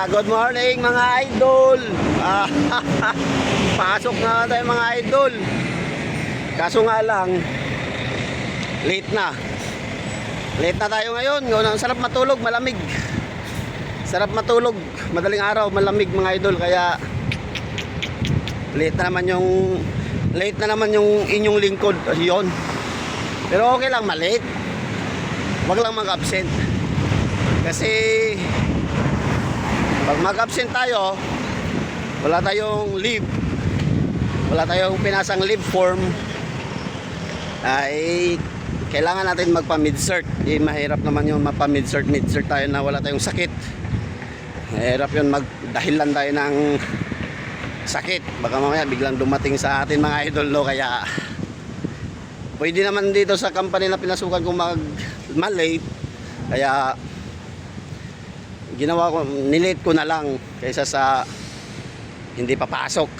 Good morning mga idol. Pasok na tayo mga idol. Kaso nga lang, late na. Late na tayo ngayon. Ang sarap matulog, malamig. Sarap matulog, madaling araw, malamig mga idol. Kaya late na naman yung inyong lingkod. Yun. Pero okay lang malate. Wag lang mag-absent. Kasi pag mag-absent tayo, wala tayong leave, wala tayong pinasang leave form, ay kailangan natin magpa-mid-cert. Mahirap naman yung mapa-mid-cert tayo na wala tayong sakit. Mahirap yun, magdahilan tayo ng sakit. Baka mamaya biglang dumating sa atin mga idol, no? Kaya pwede naman dito sa company na pinasukan kung mag-late. Kaya ginawa ko, nilate ko na lang kaysa sa hindi papasok.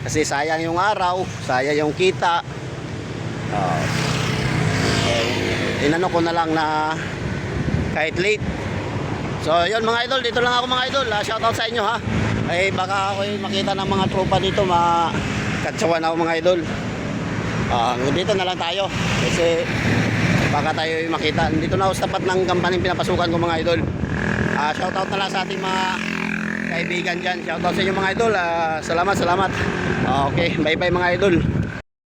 Kasi sayang yung araw, sayang yung kita. Inano ko na lang na kahit late. So yun mga idol, dito lang ako mga idol. Shoutout sa inyo ha. Ay baka ako makita ng mga tropa dito, makatsawan ako mga idol. Dito na lang tayo kasi baka tayo makita. Dito na ako sa tapat ng kampanyang pinapasukan ko mga idol. Shoutout na lang sa ating mga kaibigan dyan. Shoutout sa inyo mga idol. Salamat. Okay, bye bye mga idol.